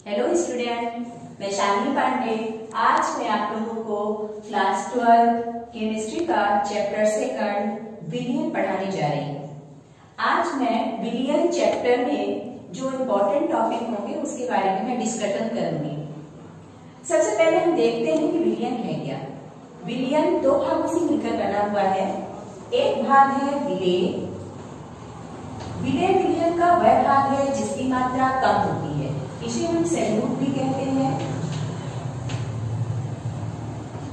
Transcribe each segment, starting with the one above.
Hello student, मैं शालिनी पांडे। आज मैं आप लोगों को क्लास 12 केमिस्ट्री का चैप्टर 2 विलियन पढ़ाने जा रही हूँ। आज मैं विलियन चैप्टर में जो इम्पोर्टेंट टॉपिक होंगे उसके बारे में मैं डिस्कशन करूंगी। सबसे पहले हम देखते हैं कि विलियन है क्या। विलियन दो भागों से मिलकर बना हुआ है। एक भाग है विलेय। विलेय विलियन का वह भाग है जिसकी मात्रा कम होती है, इसे हम सैल्यूट भी कहते हैं।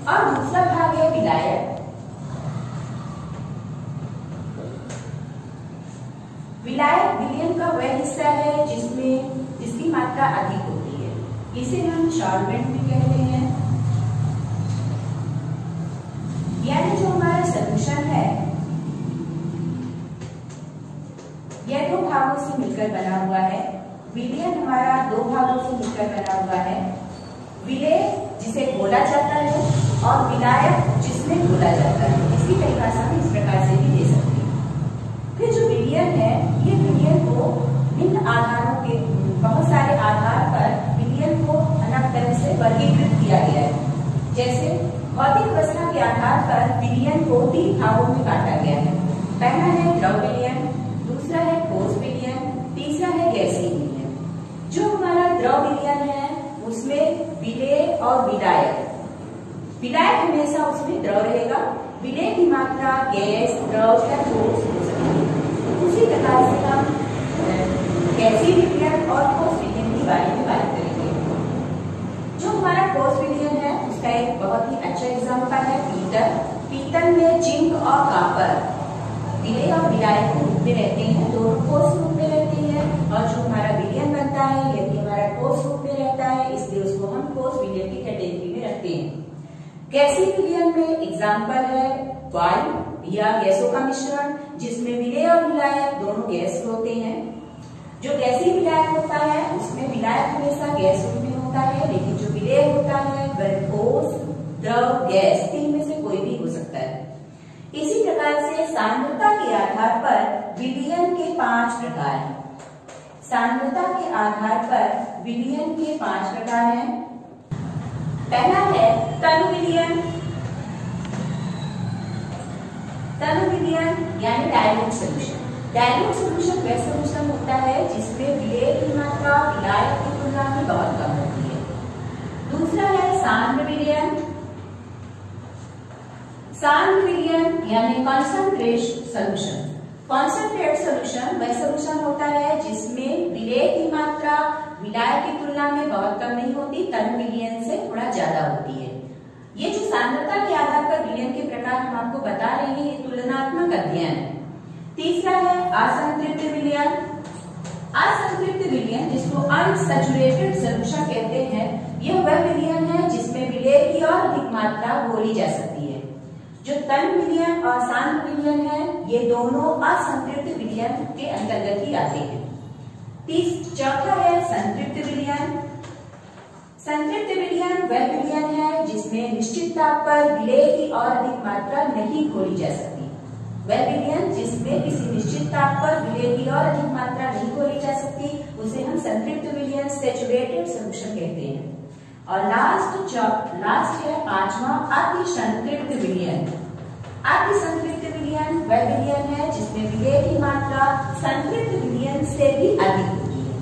और दूसरा भाग है विलायक। विलायक विलियन का वह हिस्सा है जिसकी मात्रा अधिक होती है, इसे हम सॉल्वेंट भी कहते हैं। यानी जो हमारा सॉल्यूशन है यह दो भागों से मिलकर बना हुआ है। विलियन हमारा दो भागों से मिलकर बना हुआ है। विलेय जिसे घोला जाता है और विलायक जिसमें घोला जाता है। इसकी परिभाषा हम इस प्रकार से भी दे सकते हैं। फिर जो विलियन है, ये विलियन को भिन्न आधारों के बहुत सारे आधार पर विलियन को अलग तरह से वर्गीकृत किया गया है। जैसे भौतिक अवस्था के आधार पर विलियन को 3 भागों में बांटा गया है। पहला है द्रव विलियन, दूसरा है ठोस विलियन, तीसरा है गैसीय विलियन। जो हमारा द्रव विलियन है उसमें विलेय और विलायक। विलायक हमेशा उसमें द्रव रहेगा। विलेय की मात्रा गैस, द्रव या ठोस हो सकती है। उसी प्रकार से हम गैसीय विलियन और ठोस विलियन के बारे में बात करेंगे। जो हमारा ठोस विलियन है उसका एक बहुत ही अच्छा एग्जाम्पल है पीतल। पीतल में जिंक और कॉपर विलेय और विलायक के रूप में रहते हैं, दोनों ठोस रूप में रहते हैं। और जो हमारा विलियन बनता है यदि हमारा ठोस रूप में रहता है, इसलिए उसको हम ठोस विलियन की कैटेगरी में रखते हैं। गैसीय विलियन में एग्जाम्पल है वायु या गैसों का मिश्रण, जिसमें विलेय और विलायक दोनों गैस होते हैं। जो गैसीय विलायक होता है उसमें विलायक हमेशा गैस रूप में होता है, लेकिन जो विलेय होता है वह ठोस, द्रव, गैस 3 में से कोई भी हो सकता है। इसी प्रकार से सांद्रता के आधार पर विलियन के 5 प्रकार हैं। सांद्रता के आधार पर विलियन के 5 प्रकार हैं। पहला है तनु विलियन। तनु विलियन यानी डाइल्यूट सॉल्यूशन। डाइल्यूट सॉल्यूशन वह सॉल्यूशन होता है जिसमें विलेय की मात्रा विलायक की तुलना में बहुत कम होती है। दूसरा है सांद्र विलियन। सांद्र विलियन यानी कॉन्सन्ट्रेट सॉल्यूशन। कॉन्सन्ट्रेट सॉल्यूशन वह सॉल्यूशन होता है जिसमें विलेय की मात्रा विलायक की तुलना में बहुत कम नहीं होती, तनु विलियन से थोड़ा ज्यादा होती है। ये जो सांद्रता के आधार पर विलियन के प्रकार हम आपको बता रहे हैं, ये तुलनात्मक अध्ययन है। तीसरा है असंतृप्त विलियन। असंतृप्त विलियन जिसको अनसैचुरेटेड सॉल्यूशन कहते हैं, यह वह विलियन है जिसमें विलेय की और अधिक मात्रा घोली जा सकती है। जो तनु विलियन और सांद्र विलियन है ये दोनों असंतृप्त विलियन के अंतर्गत ही आते हैं। चौथा है संतृप्त विलियन। संतृप्त विलियन वह विलियन है जिसमें निश्चित ताप पर विलेय की और अधिक मात्रा नहीं घोली जा सकती। वह विलियन जिसमें किसी निश्चित ताप पर विलेय की और अधिक मात्रा नहीं घोली जा सकती, उसे हम संतृप्त विलियन, सैचुरेटेड सॉल्यूशन कहते हैं। और लास्ट है 5वां अति संतृप्त विलियन। अति संतृप्त विलियन वह विलियन है जिसमें विलेय की मात्रा संतृप्त विलियन से भी अधिक होती है।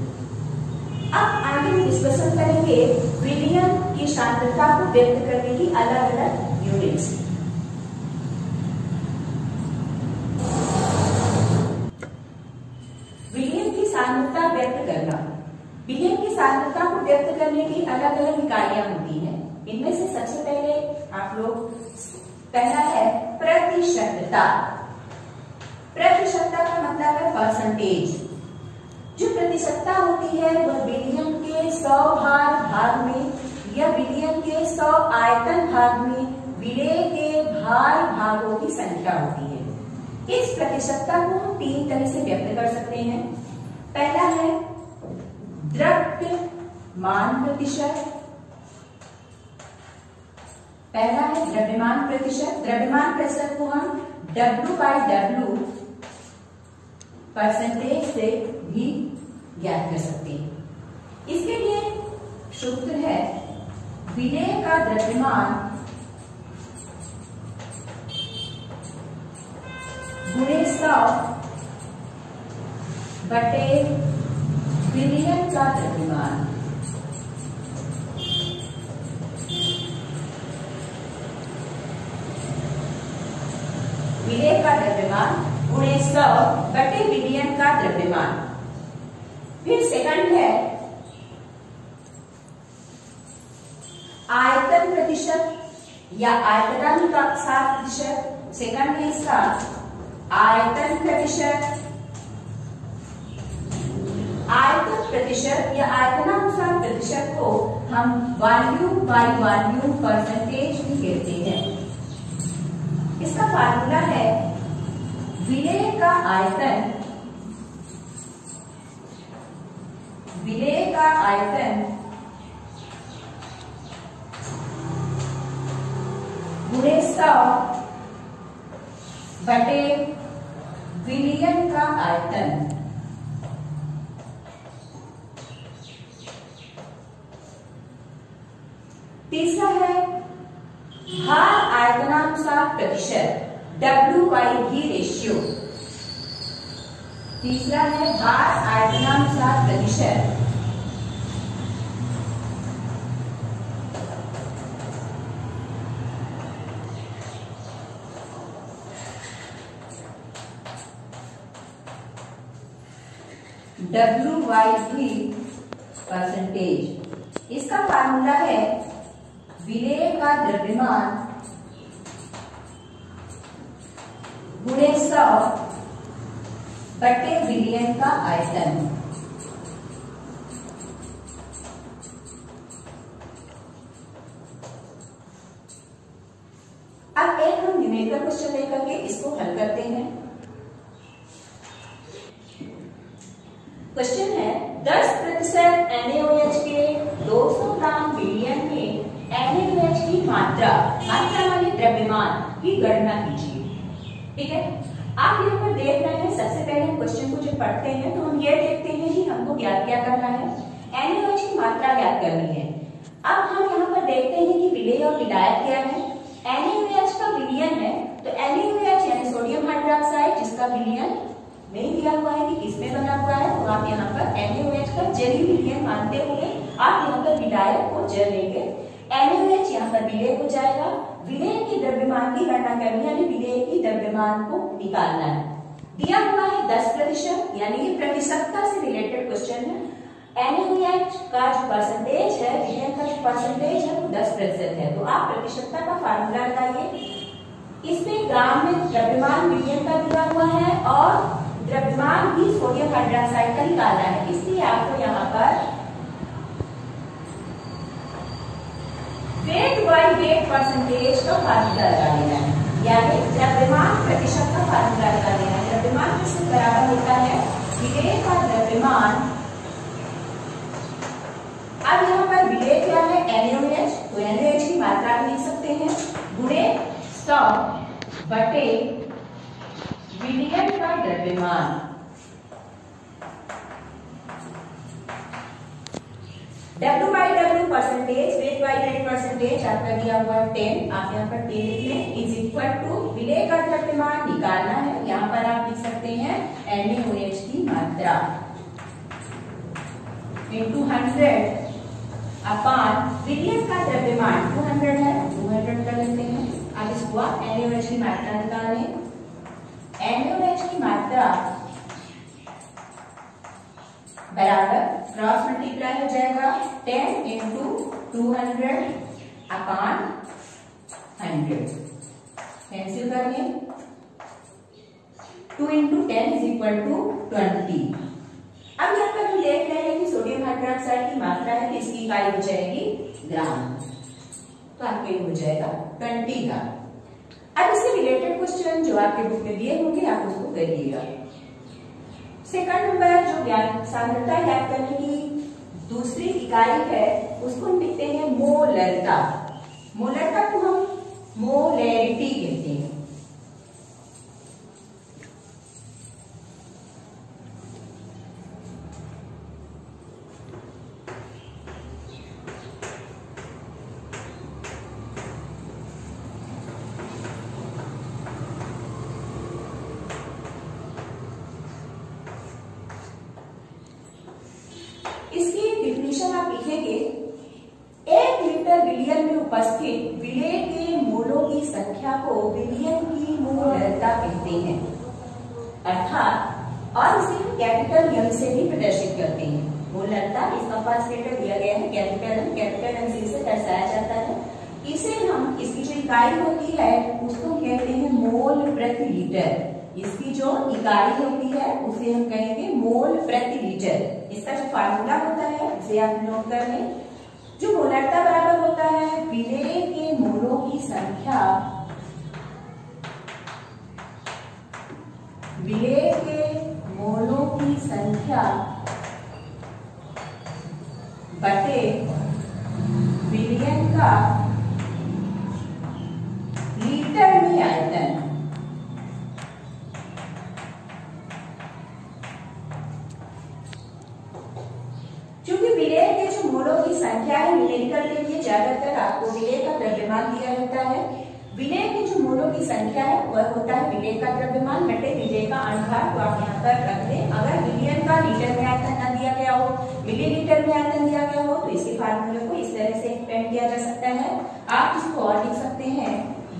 अब आगे हम डिस्कशन करेंगे विलियन की सांद्रता को व्यक्त करने की अलग अलग यूनिट्स। विलियन की सांद्रता व्यक्त करना। विलियन की सांद्रता को व्यक्त करने की अलग अलग इकाइयां होती हैं। इनमें से सबसे पहले आप लोग पहला है प्रतिशतता। प्रतिशतता का मतलब है परसेंटेज। जो प्रतिशतता होती है वह विलियन के 100 भाग में या विलियन के 100 आयतन भाग में विलेय के भागों की संख्या होती है। इस प्रतिशतता को हम 3 तरह से व्यक्त कर सकते हैं। पहला है द्रव्यमान प्रतिशत। पहला है द्रव्यमान प्रतिशत। द्रव्यमान प्रतिशत को हम W/W परसेंटेज से भी ज्ञात कर सकते हैं। इसके लिए सूत्र है विलेय का द्रव्यमान गुणे 100 बटे विलयन का द्रव्यमान। विलेय का द्रव्यमान गुणे 100 बटे विलयन का द्रव्यमान। फिर सेकंड है आयतन प्रतिशत या आयतनानुसार प्रतिशत। सेकंड है इसका आयतन प्रतिशत। आयतन प्रतिशत या आयतनानुसार प्रतिशत को हम वॉल्यूम बाय वॉल्यूम परसेंटेज भी कहते हैं। इसका फार्मूला है विलेय का आयतन गुणे 100 बटे विलयन का आयतन। तीसरा है भार आयतनानुसार प्रतिशत W/V रेशियो। तीसरा है भार आयतनानुसार प्रतिशत W/V परसेंटेज। इसका फार्मूला है विलेय का द्रव्यमान गुणे 100 बटे विलयन का आयतन। अब एक हम न्यूमेरिकल क्वेश्चन लेकर के इसको हल करते हैं। क्वेश्चन है 10% NaOH के 200 ग्राम विलयन में NaOH की मात्रा माने द्रव्यमान की गणना कीजिए। ठीक है, आप यहाँ पर देख रहे हैं। सबसे पहले हम क्वेश्चन को जब पढ़ते हैं तो हम ये देखते हैं कि हमको ज्ञात क्या करना है, NaOH की मात्रा ज्ञात करनी है। अब हम यहाँ पर देखते हैं कि विलेय और विलायक क्या है। NaOH का विलयन है तो NaOH यानी सोडियम हाइड्रोक्साइड, जिसका विलयन नहीं दिया हुआ है कि किसमें बना हुआ है, तो आप यहाँ पर NaOH का जलीय विलयन मानते हुए आप यहाँ पर विलायक को जल लेंगे। NaOH यहाँ पर विलेय हो जाएगा। विलेय की द्रव्यमान की गणना करनी है, यानी विलेय की द्रव्यमान को निकालना है। दिया हुआ है 10%, यानी ये प्रतिशतता से रिलेटेड क्वेश्चन है। NaOH का जो परसेंटेज है, विलयन का जो परसेंटेज है वो 10% है। तो आप प्रतिशतता का फार्मूला लगाइए। इसमें ग्राम में द्रव्यमान विलयन का दिया हुआ है और द्रव्यमान भी सोडियम हाइड्रोक्साइड का निकालना है, इसलिए आपको यहाँ पर वेट बाय वेट परसेंटेज का फार्मूला लगा देना है, यानी द्रव्यमान प्रतिशत का फार्मूला लगा देना है। द्रव्यमान प्रतिशत बराबर होता है विलेय का द्रव्यमान। अब यहाँ पर विलेय क्या है, NaOH, तो NaOH की मात्रा भी लिख सकते हैं गुणे 100 बटे विलयन का द्रव्यमान। W/W percentage, weight by weight percentage आपका दिया हुआ 10, आप यहाँ पर 10 लिख लें, इज इक्वल टू विलेय का द्रव्यमान निकालना है। यहाँ पर आप लिख सकते हैं NaOH की मात्रा इंटू 100 अपॉन विलयन का द्रव्यमान 200 है, 200 कर लेते हैं। अब इसको आप NaOH की मात्रा निकालें। NaOH की मात्रा बराबर क्रॉस मल्टीप्लाई हो जाएगा 10 इंटू 200 अपॉन 100, कैंसिल करिए। 2 इंटू 10 इज इक्वल टू 20। अब यहाँ पर हम देख रहे हैं कि सोडियम हाइड्रोक्साइड की मात्रा है, तो इसकी इकाई हो जाएगी ग्राम, तो आपको ये हो जाएगा 20 ग्राम। अब इससे रिलेटेड क्वेश्चन जो आपके बुक में दिए होंगे आप उसको करिएगा। सेकंड नंबर जो ज्ञान सांद्रता ज्ञात करने की दूसरी इकाई है उसको हम लिखते हैं मोलरता। मोलरता को हम मोलैरिटी कहते हैं। लिखेंगे 1 लीटर विलयन में उपस्थित विलेय के मोलों की संख्या को विलयन की मोलरता कहते हैं। अर्थात और इसे हम कैपिटल एम से भी प्रदर्शित करते हैं। मोलरता इसका फर्स्ट लेटर दिया गया है कैपिटल एम से दर्शाया जाता है। इसे हम इसकी जो इकाई होती है उसको कहते हैं मोल प्रति लीटर। इसकी जो इकाई होती है उसे हम कहेंगे मोल प्रति लीटर। इसका जो फार्मूला होता है इसे आप नोट कर लें। जो मोलरता बराबर होता है विलेय के मोलों की संख्या, विलेय के मोलों की संख्या बटे विलयन का लीटर में आयतन। चूंकि विलेय के जो मोलों की संख्या है मिलीलीटर के लिए ज्यादातर आपको विलेय का द्रव्यमान दिया रहता है। विलेय के जो मोलों की संख्या है वह होता है विलेय का द्रव्यमान बटे विलेय का अनुभार। तो आप यहाँ पर रख दें। अगर विलयन का लीटर में आयतन न दिया गया हो, मिलीलीटर में आयतन दिया गया हो तो इसके फार्मूले को इस तरह से एक्सपेंड किया जा सकता है। आप इसको और लिख सकते हैं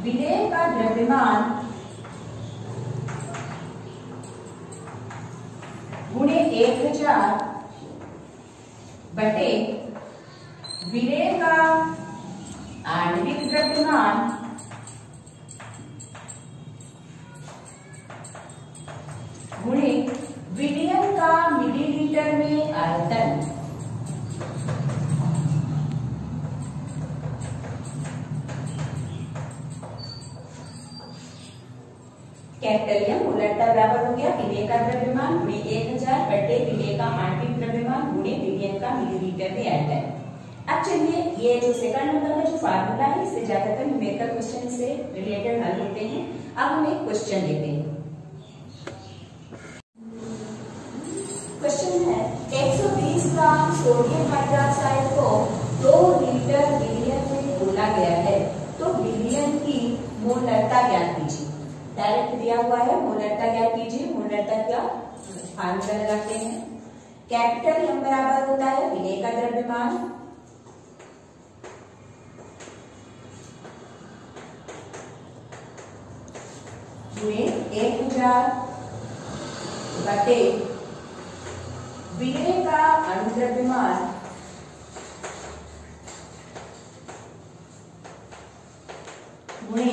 विलेय का द्रव्यमान गुणे 1000 बटे विलेय का आणविक द्रव्यमान गुणे विलयन का मिलीलीटर में आयतन। कैपिटल एम मोलरता बराबर हो गया विलेय का द्रव्यमान गुणे 1000 बटे विलेय का आणविक द्रव्यमान गुणे विलयन का मिलीलीटर में आयतन। अब चलिए ये जो सेकंड नंबर का जो फार्मूला है इससे ज्यादातर न्यूमेरिकल क्वेश्चन से रिलेटेड हल होते हैं। अब हम एक क्वेश्चन लेते हैं। क्वेश्चन है 120 ग्राम सोडियम हाइड्रोक्साइड को 2 लीटर विलयन में घोला गया है तो विलयन की मोलरता ज्ञात कीजिए। डायरेक्ट दिया हुआ है मोलरता ज्ञात कीजिए। मोलरता क्या फार्मूला लगाते हैं। कैपिटल एम बराबर होता है विलेय का द्रव्यमान गुणे 1000 बटे विलेय का अनुद्रव्यमान गुणे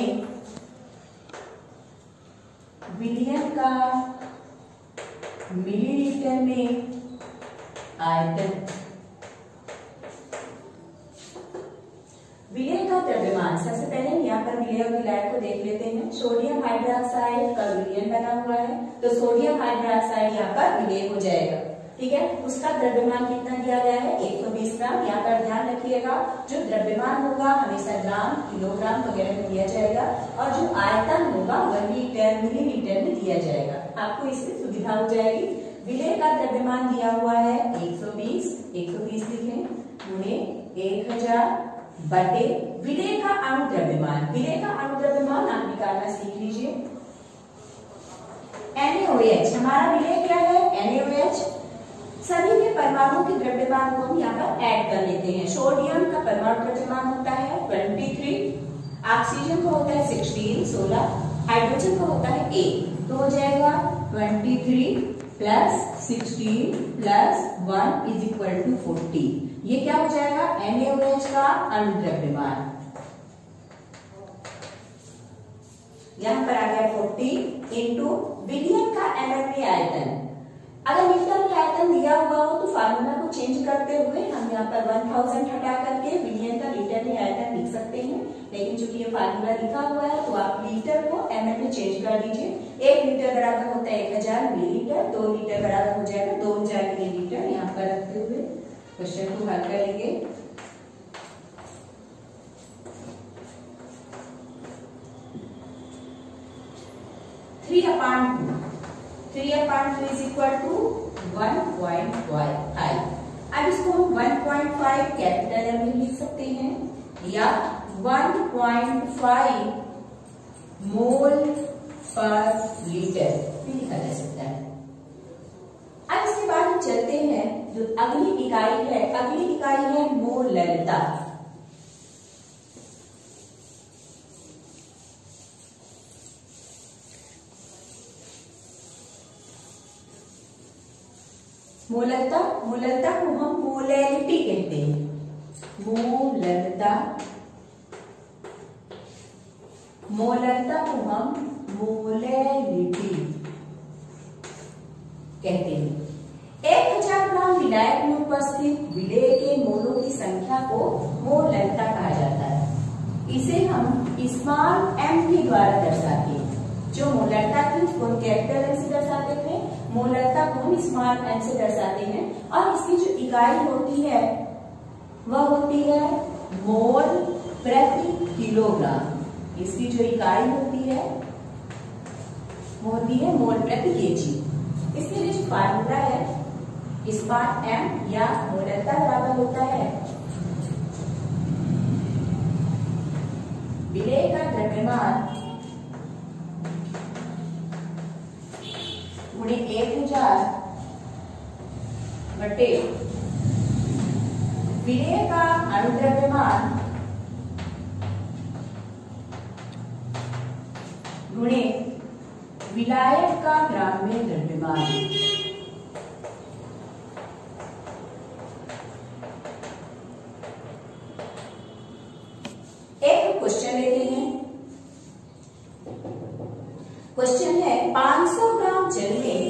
विलयन का मिलीलीटर में आयतन। विलेय का द्रव्यमान सबसे पहले यहाँ पर विलेय और विलायक को देख लेते हैं। सोडियम हाइड्रोक्साइड का विलयन बना हुआ है तो सोडियम हाइड्रोक्साइड यहाँ पर विलेय हो जाएगा। ठीक है, उसका द्रव्यमान कितना दिया गया है 120 ग्राम। यहाँ पर ध्यान रखिएगा जो द्रव्यमान होगा हमेशा ग्राम किलोग्राम वगैरह में दिया जाएगा और जो आयतन होगा वह लीटर मिलीलीटर में दिया जाएगा। आपको इससे सुविधा हो जाएगी। विलेय का द्रव्यमान दिया हुआ है 120 लिखें गुणे 1000 बटे विलेय का अनुद्रव्यमान। विलेय का अनुद्रव्यमान आप निकालना सीख लीजिए। NaOH हमारा विलेय क्या है NaOH। सभी के परमाणु के द्रव्यमान को हम यहाँ पर ऐड कर लेते हैं। सोडियम का परमाणु द्रव्यमान होता है 23, ऑक्सीजन का होता है 16, हाइड्रोजन का होता है 1। तो हो जाएगा 23 plus 16 plus 1 is equal to 40। ये क्या हो जाएगा NaOH का अनुद्रव्यमान। यहाँ पर आ गया 40 इंटू विलयन का एमएल में आयतन। अगर लीटर में आयतन दिया हुआ हो तो फार्मूला को चेंज करते हुए हम यहाँ पर 1000 हटा करके विलयन का लीटर में आयतन लिख सकते हैं। लेकिन चूंकि ये फार्मूला लिखा हुआ है तो आप लीटर को एमएल में चेंज कर दीजिए। 1 लीटर बराबर होता है 1000 मिलीलीटर, 2 लीटर बराबर हो जाएगा 2000 मिलीलीटर। यहाँ पर रखते हुए क्वेश्चन को हल करेंगे। Three upon two is equal to 1.5। अब इसको हम 1.5 कैपिटल एम में लिख सकते हैं या 1.5 मोल पर लीटर भी लिखा जा सकता है। अब इसके बाद हम चलते हैं जो अगली इकाई है। अगली इकाई है मोलरता। मोलरता को हम मोलैलिटी कहते हैं। मोलरता को हम मोलैलिटी कहते हैं। 1000 ग्राम विलायक में उपस्थित विलेय के मोलों की संख्या को मोलरता कहा जाता है। इसे हम स्मॉल m के द्वारा दर्शाते हैं। जो मोलरता थी उसको हम कैपिटल M से दर्शाते थे, मोलरता को हम स्मॉल m से दर्शाते हैं। और इसकी जो इकाई होती है वह होती है मोल प्रति किलोग्राम। इसकी जो इकाई होती है वो होती है मोल प्रति केजी। इसके लिए जो फार्मूला है स्मॉल m या मोलरता बराबर होता है विलेय का द्रव्यमान गुणे 1000 बटे विलेय का अणुद्रव्यमान गुणे विलायक का ग्राम्य द्रव्यमान। एक क्वेश्चन लेते हैं। क्वेश्चन है 500 ग्राम जल में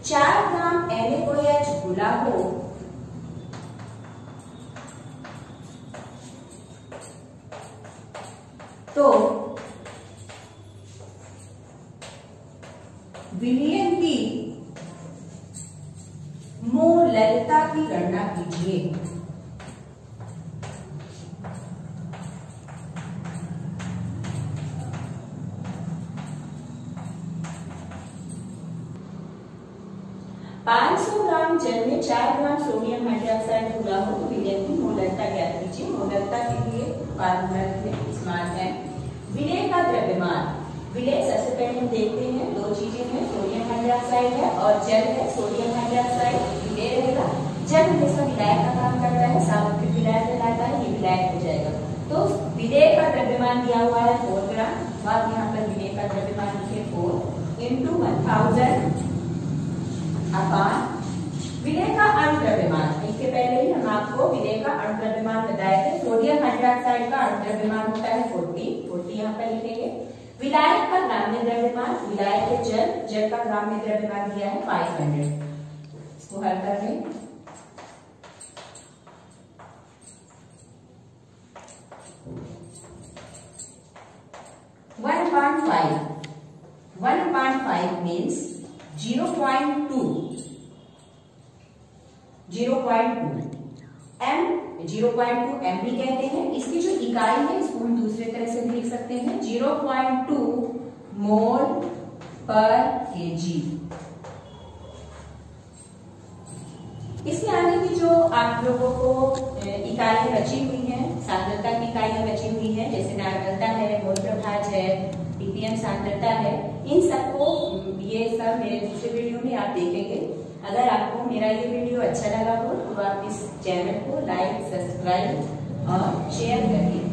4 ग्राम NaOH घुला हो तो विलयन की मोलरता की गणना कीजिए। ग्राम जल में 4 ग्राम सोडियम हाइड्रोक्साइड घुला हो तो विलयन की मोलरता ज्ञात कीजिए। मोलरता के लिए फार्मूला स्मॉल m। विलेय का द्रव्यमान, विलेय सबसे पहले हम देखते हैं दो चीजें हैं, सोडियम हाइड्रोक्साइड है और जल है। सोडियम हाइड्रोक्साइड विलेय रहेगा, जल हमेशा विलायक का काम करता है, सामग्रिक विलायक कहलाता है, ये विलायक हो जाएगा। तो विलेय का द्रव्यमान दिया हुआ है 4 ग्राम, तो आप यहाँ पर विलेय का द्रव्यमान लिखे 4 × 1000 अपान विलेय का अणुद्रव्यमान। इसके पहले ही हम आपको विलेय का अणुद्रव्यमान बताए थे। सोडियम हाइड्रोक्साइड का अणुद्रव्यमान होता है 40 यहाँ पर लिखेंगे। विलायक का ग्राम्य द्रव्यमान, विलायक के जल का ग्राम्य द्रव्यमान दिया है 500। इसको हल कर लें। One upon 5 means 0.2 m 0.2 m भी कहते हैं। इसकी जो इकाई है इसको हम दूसरे तरह से भी लिख सकते हैं 0.2 मोल पर केजी। इसके आगे की जो आप लोगों को इकाइयां बची हुई हैं, सांद्रता की इकाइयां बची हुई हैं, जैसे नार्मलता है, मोल प्रभाज है, ppm सांद्रता है, इन सबको ये सब मेरे दूसरे वीडियो में आप देखेंगे। अगर आपको मेरा ये वीडियो अच्छा लगा हो तो आप इस चैनल को लाइक, सब्सक्राइब और शेयर करिए।